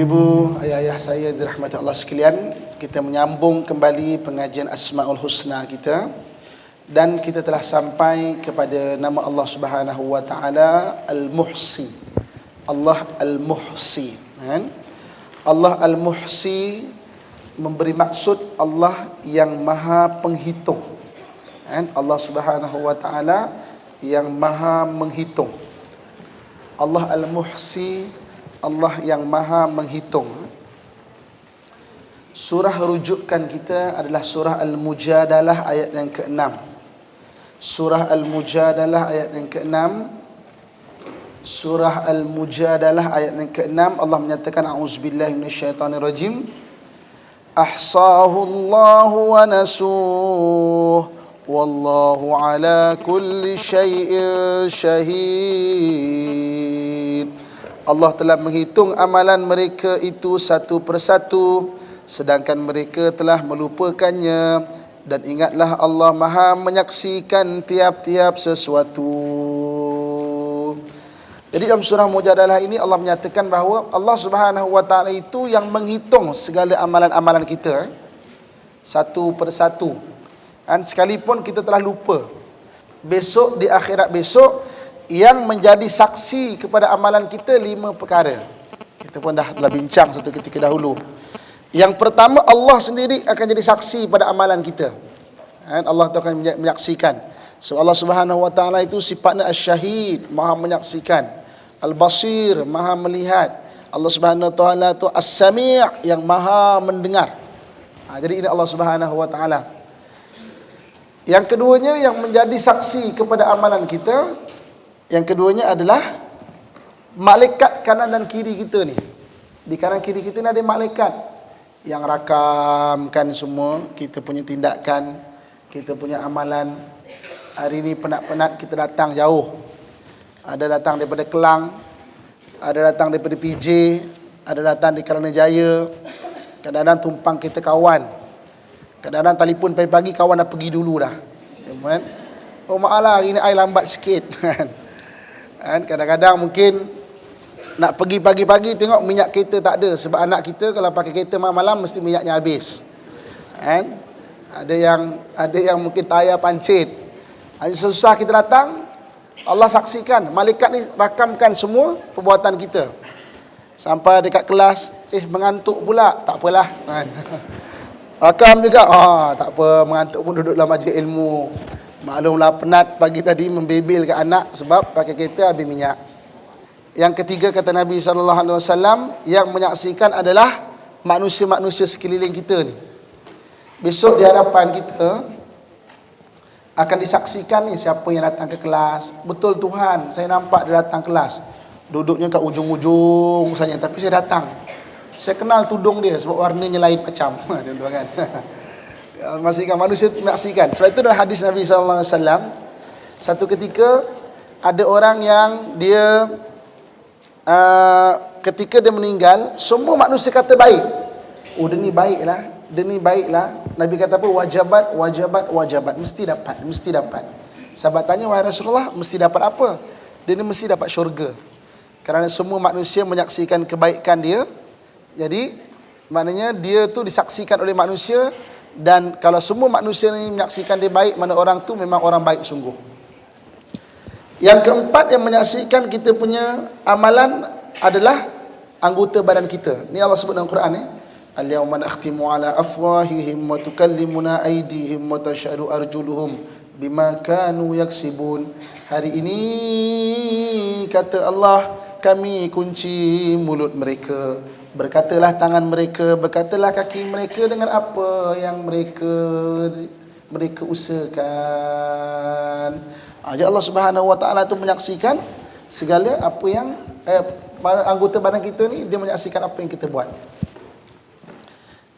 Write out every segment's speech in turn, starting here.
Ibu-ibu, ayah-ayah saya dirahmati Allah sekalian, kita menyambung kembali pengajian Asmaul Husna kita, dan kita telah sampai kepada nama Allah Subhanahu wa taala Al-Muhsi. Allah Al-Muhsi, kan? Allah Al-Muhsi memberi maksud Allah yang Maha Penghitung. Kan? Allah Subhanahu wa taala yang Maha menghitung. Allah Al-Muhsi, Allah yang Maha menghitung. Surah rujukan kita adalah surah Al-Mujadalah ayat yang ke-6. Surah Al-Mujadalah ayat yang ke-6. Surah Al-Mujadalah ayat yang ke-6, Allah menyatakan a'udzubillahi minasyaitonirrajim. Ahsahu Allahu wa nasuh wallahu ala kulli syai'in syahid. Allah telah menghitung amalan mereka itu satu persatu, sedangkan mereka telah melupakannya. Dan ingatlah Allah Maha menyaksikan tiap-tiap sesuatu. Jadi dalam surah Mujadalah ini Allah menyatakan bahawa Allah Subhanahu wa taala itu yang menghitung segala amalan-amalan kita satu persatu. Dan sekalipun kita telah lupa, besok di akhirat besok yang menjadi saksi kepada amalan kita 5 perkara. Kita pun telah bincang satu ketika dahulu. Yang pertama, Allah sendiri akan jadi saksi pada amalan kita. Allah itu akan menyaksikan. So Allah Subhanahu wa taala itu sifatnya Asy-Syahid, Maha menyaksikan. Al-Basir, Maha melihat. Allah Subhanahu wa taala itu As-Sami', yang Maha mendengar. Jadi ini Allah Subhanahu wa taala. Yang keduanya yang menjadi saksi kepada amalan kita, yang keduanya adalah malaikat kanan dan kiri kita ni. Di kanan kiri kita ni ada malaikat yang rakamkan semua kita punya tindakan, kita punya amalan. Hari ni penat-penat kita datang jauh. Ada datang daripada Kelang, ada datang daripada PJ, ada datang di Kelana Jaya. Kadang-kadang tumpang kita kawan. Kadang-kadang telefon pagi-pagi kawan dah pergi dulu dah. Kan? Oh maaf lah, hari ni I lambat sikit. Kadang-kadang mungkin nak pergi pagi-pagi tengok minyak kereta tak ada, sebab anak kita kalau pakai kereta malam-malam mesti minyaknya habis. Ada yang mungkin tayar pancit. Susah kita datang, Allah saksikan, malaikat ni rakamkan semua perbuatan kita. Sampai dekat kelas, mengantuk pula, tak apalah. Rakam juga, tak apa, mengantuk pun duduk dalam majlis ilmu. Maklumlah penat pagi tadi membebel ke anak sebab pakai kereta habis minyak. Yang ketiga kata Nabi SAW, yang menyaksikan adalah manusia-manusia sekeliling kita ni. Besok di hadapan kita akan disaksikan ni siapa yang datang ke kelas. Betul Tuhan, saya nampak dia datang kelas. Duduknya kat ujung-ujung saja, tapi saya datang. Saya kenal tudung dia sebab warnanya lain macam. Tuan-tuan kan. Maksudkan manusia menyaksikan. Sebab itu dalam hadis Nabi SAW, satu ketika ada orang yang dia ketika dia meninggal, semua manusia kata baik. Oh dia ni baiklah, dia ni baiklah. Nabi kata apa? Wajabat, wajabat, wajabat. Mesti dapat, mesti dapat. Sahabat tanya, wahai Rasulullah, mesti dapat apa? Dia ni mesti dapat syurga. Kerana semua manusia menyaksikan kebaikan dia. Jadi maknanya dia tu disaksikan oleh manusia. Dan kalau semua manusia ni menyaksikan dia baik, mana orang tu memang orang baik sungguh. Yang keempat yang menyaksikan kita punya amalan adalah anggota badan kita. Ni Allah sebut dalam Quran ni. Al-yawma nakhtimu ala afwahihim wa tukallimuna aydihim wa tashhadu arjuluhum bima kanu yaksibun. Hari ini kata Allah, kami kunci mulut mereka. Berkatalah tangan mereka, berkatalah kaki mereka dengan apa yang mereka usahakan. Jadi Allah Subhanahu wa taala itu menyaksikan segala apa yang anggota badan kita ni, dia menyaksikan apa yang kita buat.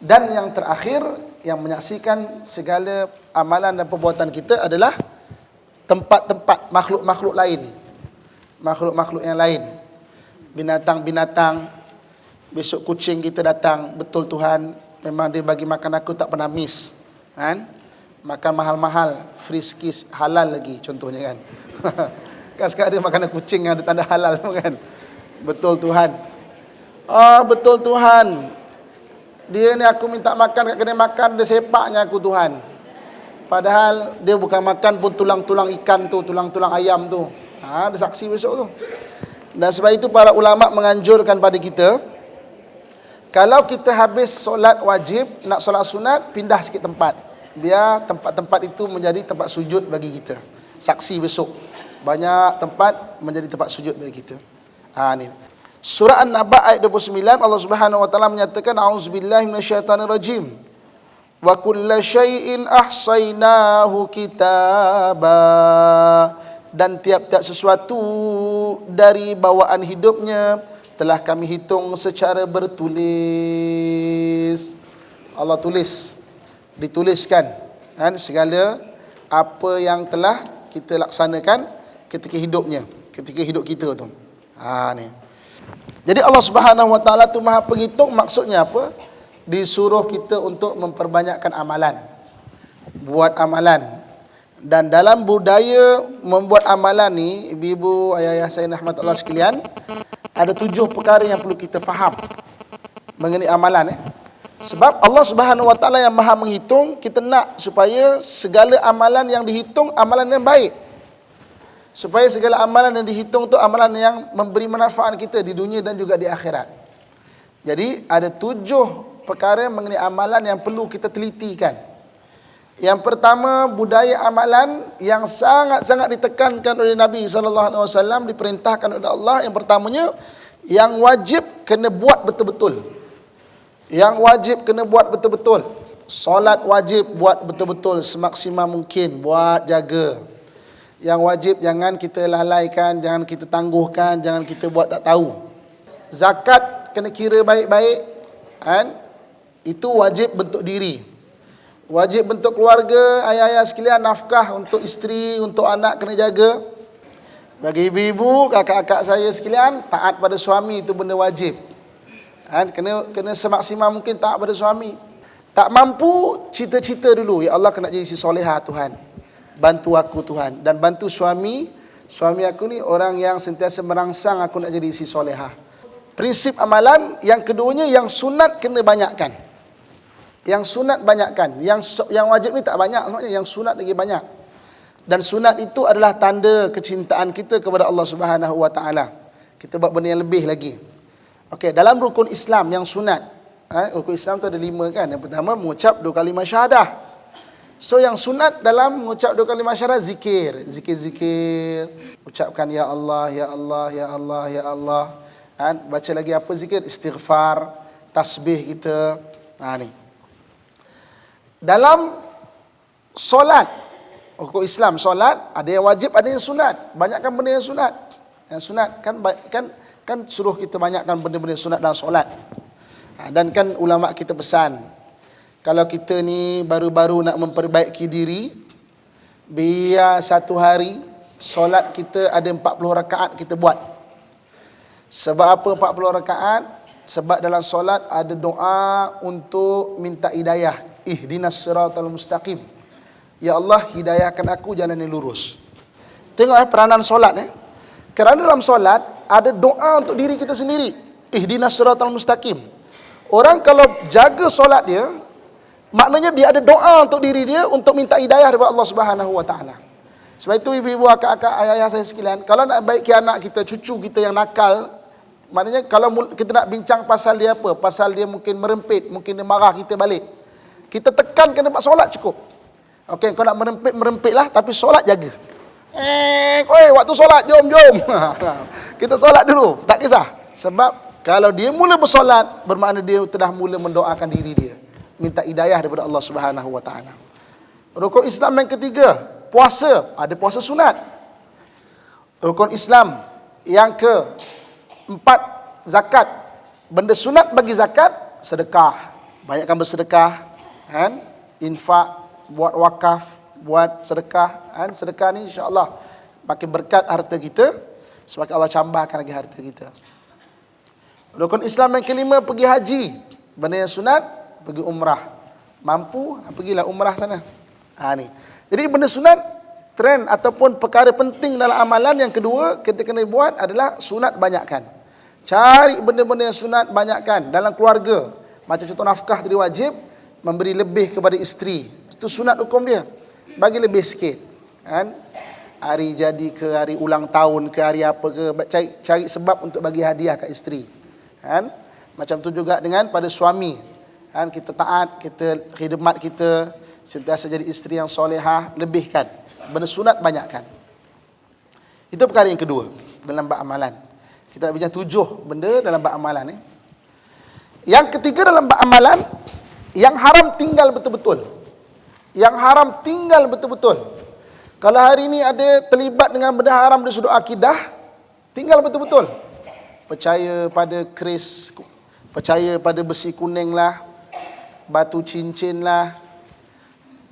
Dan yang terakhir yang menyaksikan segala amalan dan perbuatan kita adalah tempat-tempat makhluk-makhluk lain. Makhluk-makhluk yang lain. Binatang-binatang. Besok kucing kita datang, betul Tuhan, memang dia bagi makan aku tak pernah miss. Kan? Makan mahal-mahal, friskies, halal lagi contohnya kan. Kan sekarang ada makanan kucing yang ada tanda halal kan. Betul Tuhan. Betul Tuhan. Dia ni aku minta makan kat kedai makan, dia sepaknya aku Tuhan. Padahal dia bukan makan pun tulang-tulang ikan tu, tulang-tulang ayam tu. Ada saksi besok tu. Dan sebab itu para ulama menganjurkan pada kita, kalau kita habis solat wajib, nak solat sunat, pindah sikit tempat. Biar tempat-tempat itu menjadi tempat sujud bagi kita. Saksi besok. Banyak tempat menjadi tempat sujud bagi kita. Ni. Surah An-Naba ayat 29, Allah Subhanahu wa taala menyatakan, A'udzubillahi minasyaitonirrajim. Wa kulla syai'in ahsainahu kitaba. Dan tiap-tiap sesuatu dari bawaan hidupnya telah kami hitung secara bertulis. Allah tulis, dituliskan kan segala apa yang telah kita laksanakan ketika hidupnya, ketika hidup kita tu. Ni. Jadi Allah Subhanahu wa taala tu Maha Penghitung, maksudnya apa? Disuruh kita untuk memperbanyakkan amalan. Buat amalan. Dan dalam budaya membuat amalan ni, ibu-ibu, ayah-ayah saya rahmat Allah sekalian, ada 7 perkara yang perlu kita faham mengenai amalan. Sebab Allah Subhanahu wa taala yang Maha Menghitung, kita nak supaya segala amalan yang dihitung amalan yang baik. Supaya segala amalan yang dihitung tu amalan yang memberi manfaat kita di dunia dan juga di akhirat. Jadi ada 7 perkara mengenai amalan yang perlu kita telitikan. Yang pertama, budaya amalan yang sangat-sangat ditekankan oleh Nabi SAW, diperintahkan oleh Allah. Yang pertamanya, yang wajib kena buat betul-betul. Yang wajib kena buat betul-betul. Solat wajib buat betul-betul semaksimal mungkin, buat jaga. Yang wajib jangan kita lalaikan, jangan kita tangguhkan, jangan kita buat tak tahu. Zakat kena kira baik-baik, kan? Itu wajib bentuk diri. Wajib bentuk keluarga, ayah-ayah sekalian, nafkah untuk isteri, untuk anak kena jaga. Bagi ibu-ibu, kakak-kakak saya sekalian, taat pada suami itu benda wajib. Kan? Kena semaksimal mungkin taat pada suami. Tak mampu, cita-cita dulu, ya Allah kena jadi si solehah Tuhan. Bantu aku Tuhan, dan bantu suami aku ni orang yang sentiasa merangsang aku nak jadi si solehah. Prinsip amalan yang keduanya, yang sunat kena banyakkan. Yang sunat banyakkan. Yang wajib ni tak banyak sebenarnya, yang sunat lagi banyak. Dan sunat itu adalah tanda kecintaan kita kepada Allah Subhanahu wa taala. Kita buat benda yang lebih lagi. Okey, dalam rukun Islam yang sunat, rukun Islam tu ada 5 kan. Yang pertama, mengucap 2 kalimah syahadah. So yang sunat dalam mengucap 2 kalimah syahadah, zikir. Ucapkan ya Allah, ya Allah, ya Allah, ya Allah. Kan? Baca lagi apa zikir? Istighfar, tasbih kita. Ni. Dalam solat, rukun Islam solat, ada yang wajib, ada yang sunat. Banyakkan benda yang sunat. Yang sunat kan suruh kita banyakkan benda-benda sunat dalam solat. Dan kan ulama kita pesan, kalau kita ni baru-baru nak memperbaiki diri, biar satu hari solat kita ada 40 rakaat kita buat. Sebab apa 40 rakaat? Sebab dalam solat ada doa untuk minta hidayah. Ihdinas siratal mustaqim. Ya Allah, hidayahkan aku jalan yang lurus. Tengok peranan solat. Kerana dalam solat ada doa untuk diri kita sendiri. Ihdinas siratal mustaqim. Orang kalau jaga solat dia, maknanya dia ada doa untuk diri dia untuk minta hidayah daripada Allah Subhanahu wa taala. Sebab itu ibu-ibu, akak-akak, ayah-ayah saya sekalian, kalau nak baiki anak kita, cucu kita yang nakal, maknanya kalau kita nak bincang pasal dia apa, pasal dia mungkin merempit, mungkin dia marah kita balik, kita tekan kena buat solat cukup. Okey, kau nak merempit-merempitlah, tapi solat jaga. Waktu solat, jom. Kita solat dulu, tak kisah. Sebab kalau dia mula bersolat, bermakna dia telah mula mendoakan diri dia, minta hidayah daripada Allah Subhanahu wa taala. Rukun Islam yang ketiga, puasa. Ada puasa sunat. Rukun Islam yang keempat, zakat. Benda sunat bagi zakat, sedekah. Banyakkan bersedekah, kan? Infak, buat wakaf, buat sedekah, kan? Sedekah ni insya-Allah makin berkat harta kita, sebab Allah tambahkan lagi harta kita. Rukun Islam yang kelima, pergi haji. Benda yang sunat, pergi umrah. Mampu, pergilah umrah sana. Ni. Jadi benda sunat, trend ataupun perkara penting dalam amalan yang kedua kita kena buat adalah sunat banyakkan. Cari benda-benda yang sunat, banyakkan. Dalam keluarga, macam contoh nafkah tadi wajib, memberi lebih kepada isteri. Itu sunat hukum dia. Bagi lebih sikit. Kan? Hari jadi ke, hari ulang tahun ke, hari apa ke, cari sebab untuk bagi hadiah ke isteri. Kan? Macam tu juga dengan pada suami. Kan? Kita taat, kita khidmat kita, sentiasa jadi isteri yang solehah, lebihkan. Benda sunat banyakkan. Itu perkara yang kedua dalam bab amalan. Kita nak bincang 7 benda dalam bab amalan. Yang ketiga dalam bab amalan, yang haram tinggal betul-betul. Yang haram tinggal betul-betul. Kalau hari ini ada terlibat dengan benda haram dari sudut akidah, tinggal betul-betul. Percaya pada keris, percaya pada besi kuning lah, batu cincin lah,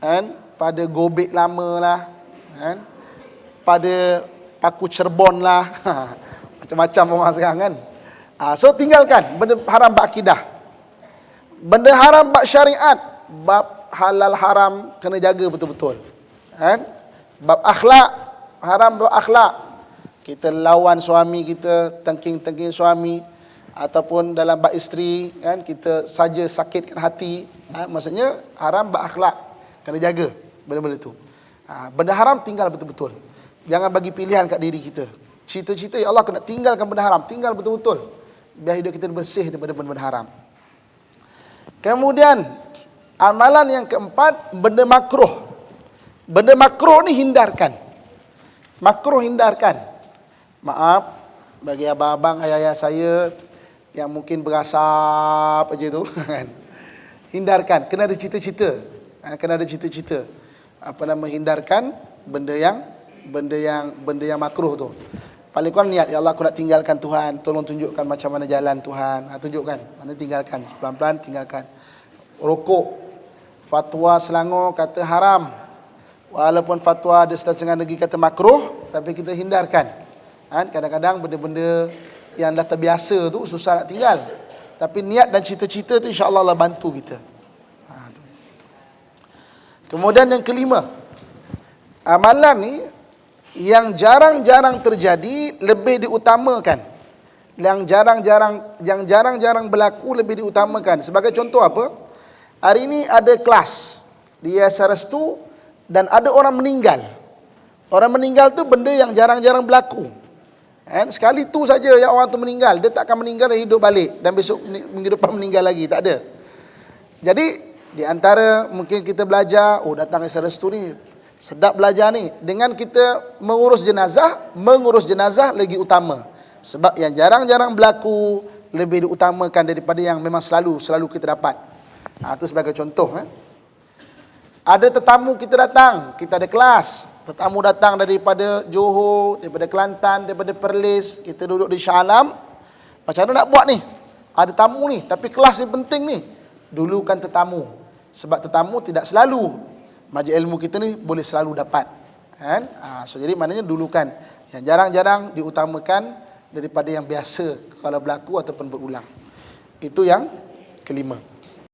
kan? Pada gobek lama lah, kan? Pada paku cerbon lah. Macam-macam orang sekarang kan. So tinggalkan benda haram bab akidah. Benda haram bab syariat, bab halal haram kena jaga betul-betul. Kan? Bab akhlak, haram bab akhlak. Kita lawan suami kita, tengking-tengking suami, ataupun dalam bab isteri, kan, kita saja sakitkan hati. Maksudnya haram bab akhlak, kena jaga benda-benda tu. Benda haram tinggal betul-betul. Jangan bagi pilihan kat diri kita. Cita-cita ya Allah kena tinggalkan benda haram, tinggal betul-betul. Biar hidup kita bersih daripada benda-benda haram. Kemudian amalan yang keempat, benda makruh. Benda makruh ni hindarkan. Makruh hindarkan. Maaf bagi abang-abang, ayah-ayah saya yang mungkin berasap aja tu kan. Hindarkan, kena ada cita-cita. Kena ada cita-cita. Apa nama, hindarkan benda yang makruh tu. Paling kurang niat, ya Allah aku nak tinggalkan Tuhan, tolong tunjukkan macam mana jalan Tuhan. Tunjukkan, mana tinggalkan, pelan-pelan tinggalkan. Rokok, fatwa Selangor kata haram. Walaupun fatwa ada setengah negeri kata makruh, tapi kita hindarkan. Kadang-kadang benda-benda yang dah terbiasa tu susah nak tinggal. Tapi niat dan cita-cita tu insya-Allah Allah bantu kita. Kemudian yang kelima, amalan ni yang jarang-jarang terjadi lebih diutamakan. Yang jarang-jarang berlaku lebih diutamakan. Sebagai contoh apa? Hari ini ada kelas di Yayasan Restu dan ada orang meninggal. Orang meninggal tu benda yang jarang-jarang berlaku. Sekali tu saja yang orang tu meninggal, dia tak akan meninggal dan hidup balik dan besok minggu depan meninggal lagi, tak ada. Jadi di antara mungkin kita belajar, datang Yayasan Restu ni sedap belajar ni. Dengan kita mengurus jenazah lagi utama. Sebab yang jarang-jarang berlaku lebih diutamakan daripada yang memang selalu kita dapat. Itu sebagai contoh. Ada tetamu kita datang, kita ada kelas. Tetamu datang daripada Johor, daripada Kelantan, daripada Perlis. Kita duduk di Shah Alam. Macam mana nak buat ni? Ada tamu ni, tapi kelas ni penting ni. Dulukan tetamu. Sebab tetamu tidak selalu majlis ilmu kita ni boleh selalu dapat. Kan? So jadi maknanya dulukan. Yang jarang-jarang diutamakan daripada yang biasa kalau berlaku ataupun berulang. Itu yang kelima.